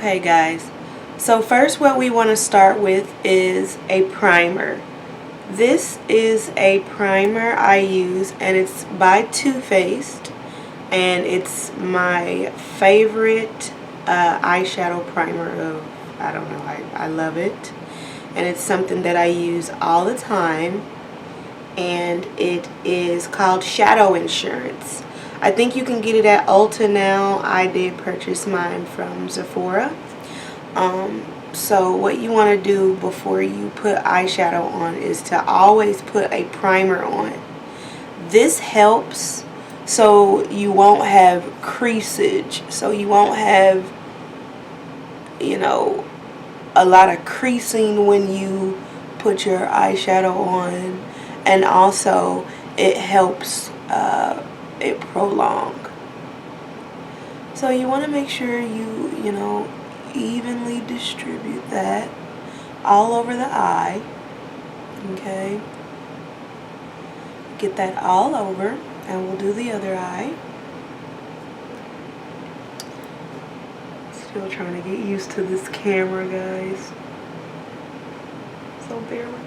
Okay guys, so first what we want to start with is a primer. This is a primer I use and it's by Too Faced and it's my favorite eyeshadow primer of, I don't know, I love it. And it's something that I use all the time and it is called Shadow Insurance. I think you can get it at Ulta now. I did purchase mine from Sephora. So what you want to do before you put eyeshadow on is to always put a primer on. This helps so you won't have creasage. So you won't have, you know, a lot of creasing when you put your eyeshadow on. And also it helps it prolong. So you want to make sure you know, evenly distribute that all over the eye. Okay, get that all over and we'll do the other eye. Still trying to get used to this camera, guys, so bear with me.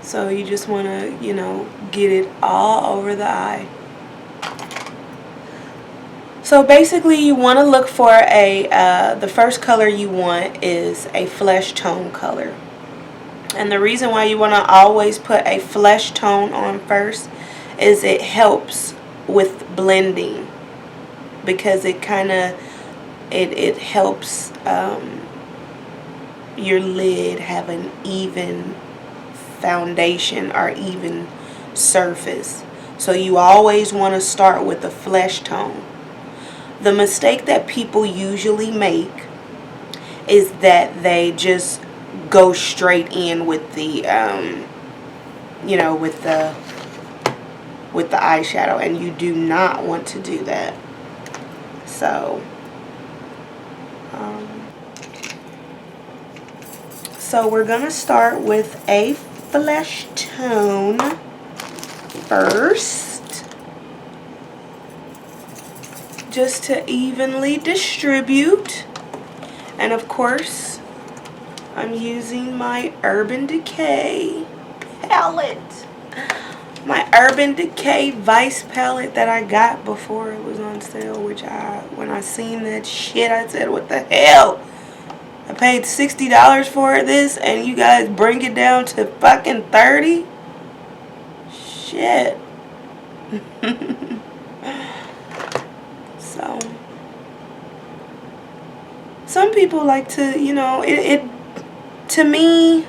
So you just want to, you know, get it all over the eye. So basically you want to look for the first color you want is a flesh tone color. And the reason why you want to always put a flesh tone on first is it helps with blending. Because it kind of, it helps your lid have an even foundation or even surface. So you always want to start with the flesh tone. The mistake that people usually make is that they just go straight in with the you know, with the eyeshadow, and you do not want to do that. So so we're gonna start with a flesh tone first, just to evenly distribute. And of course I'm using my Urban Decay palette, my Urban Decay Vice palette that I got before it was on sale, which when I seen that shit I said, what the hell, I paid $60 for this and you guys bring it down to fucking 30. Shit. So some people like to, you know, it to me,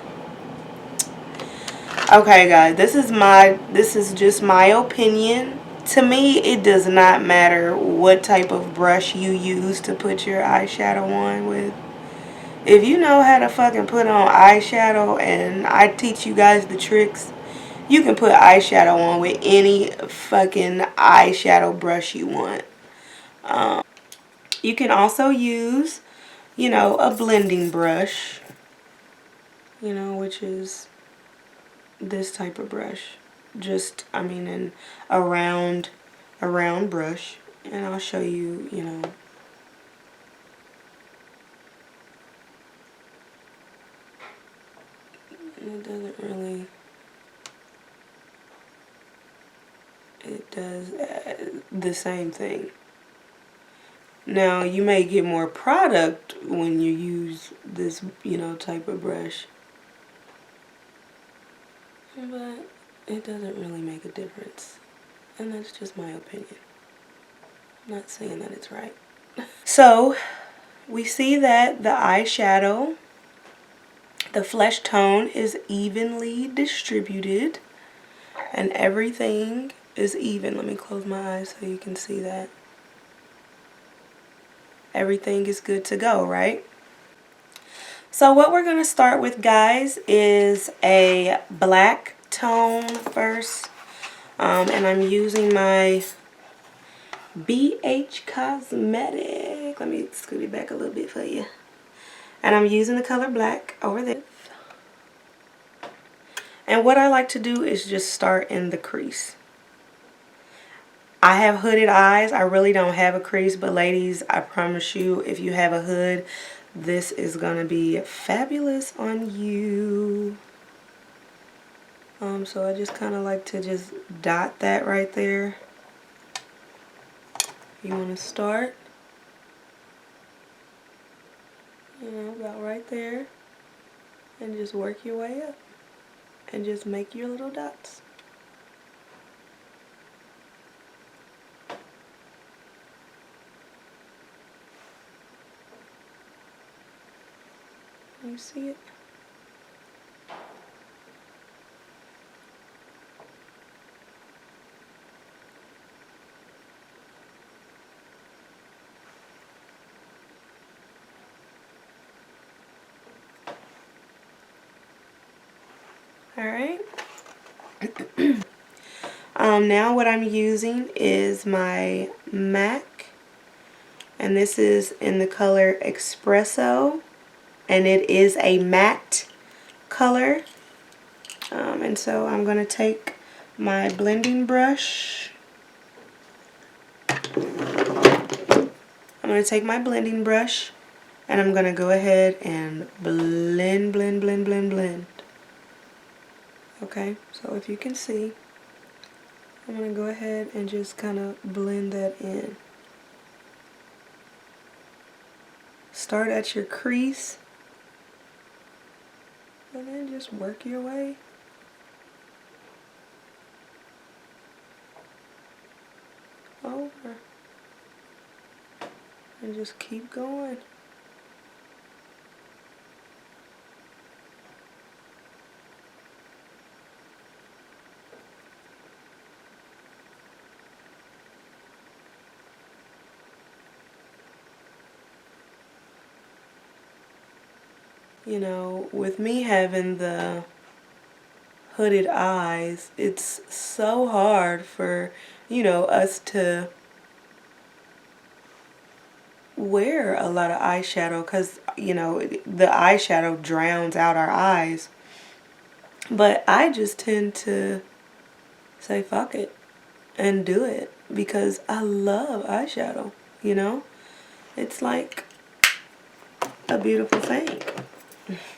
okay guys, this is just my opinion. To me, it does not matter what type of brush you use to put your eyeshadow on with. If you know how to fucking put on eyeshadow, and I teach you guys the tricks, you can put eyeshadow on with any fucking eyeshadow brush you want. You can also use, you know, a blending brush, you know, which is this type of brush. Just, I mean, a round brush. And I'll show you, you know. It doesn't really, it does the same thing. Now, you may get more product when you use this, you know, type of brush. But it doesn't really make a difference. And that's just my opinion. I'm not saying that it's right. So, we see that the eyeshadow, the flesh tone is evenly distributed. And everything is even. Let me close my eyes so you can see that. Everything is good to go, right? So what we're going to start with, guys, is a black tone first. And I'm using my BH Cosmetic. Let me scoot it back a little bit for you. And I'm using the color black over there. And what I like to do is just start in the crease. I have hooded eyes. I really don't have a crease, but ladies, I promise you, if you have a hood, this is going to be fabulous on you. So I just kind of like to just dot that right there. You want to start, you know, about right there, and just work your way up and just make your little dots. You see it? Alright. Now what I'm using is my MAC, and this is in the color Espresso, and it is a matte color. And so I'm going to take my blending brush. I'm going to take my blending brush and I'm going to go ahead and blend, blend, blend, blend, blend. Okay, so if you can see, I'm going to go ahead and just kind of blend that in. Start at your crease and then just work your way over and just keep going. You know, with me having the hooded eyes, it's so hard for, you know, us to wear a lot of eyeshadow because, you know, the eyeshadow drowns out our eyes. But I just tend to say fuck it and do it because I love eyeshadow, you know? It's like a beautiful thing.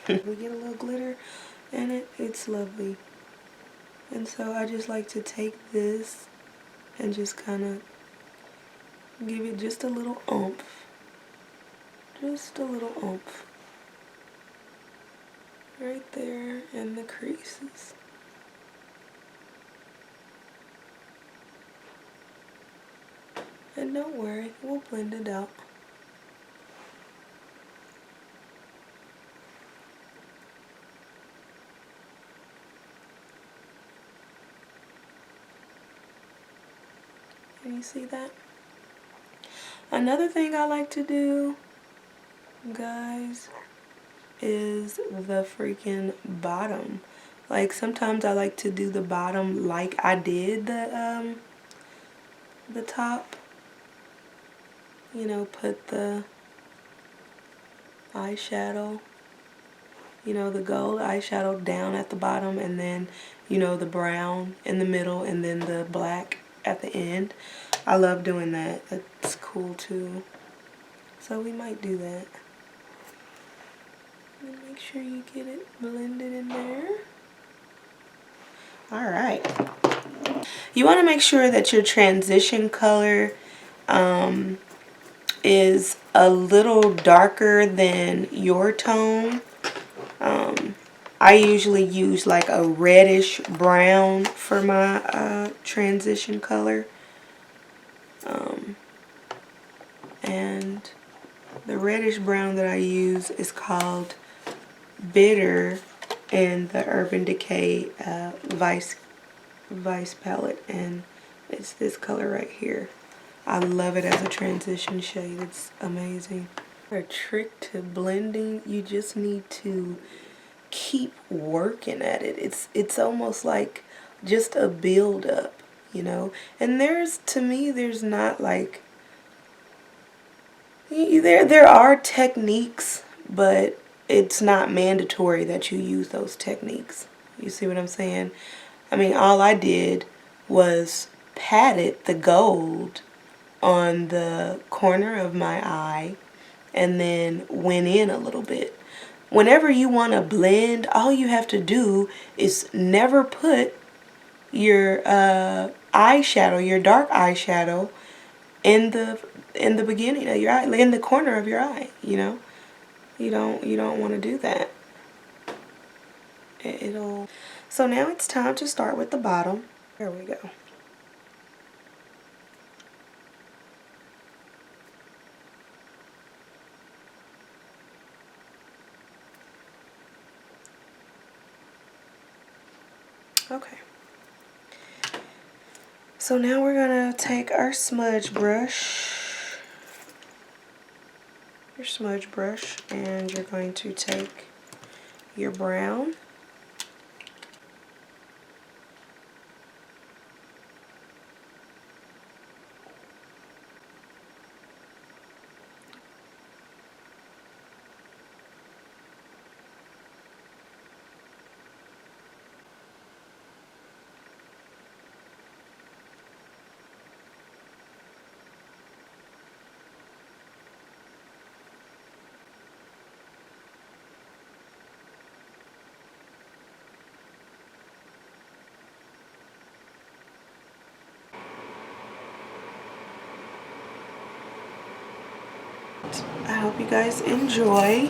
We get a little glitter in it, it's lovely. And so I just like to take this and just kind of give it just a little oomph. Just a little oomph. Right there in the creases. And don't worry, we'll blend it out. Can you see that? Another thing I like to do, guys, is the freaking bottom. Like sometimes I like to do the bottom like I did the top. You know, put the eyeshadow, you know, the gold eyeshadow down at the bottom, and then, you know, the brown in the middle, and then the black at the end. I love doing that. That's cool too. So we might do that. And make sure you get it blended in there. Alright. You want to make sure that your transition color is a little darker than your tone. I usually use like a reddish brown for my transition color. And the reddish brown that I use is called Bitter in the Urban Decay Vice palette, and it's this color right here. I love it as a transition shade. It's amazing. A trick to blending, you just need to keep working at it. It's almost like just a build up, you know. And to me there's not like, there are techniques, but it's not mandatory that you use those techniques. You see what I'm saying? I mean, all I did was patted the gold on the corner of my eye and then went in a little bit. Whenever you want to blend, all you have to do is never put your eyeshadow, your dark eyeshadow, in the beginning of your eye, in the corner of your eye. You know, you don't want to do that. It'll. So now it's time to start with the bottom. There we go. Okay. So now we're gonna take our smudge brush, your smudge brush, and you're going to take your brown. I hope you guys enjoy.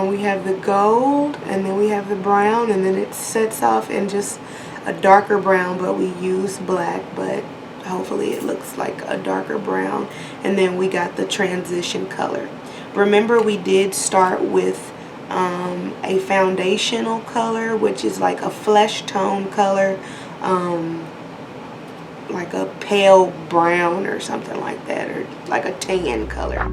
We have the gold, and then we have the brown, and then it sets off in just a darker brown, but we use black, but hopefully it looks like a darker brown. And then we got the transition color. Remember, we did start with a foundational color, which is like a flesh tone color, like a pale brown or something like that, or like a tan color.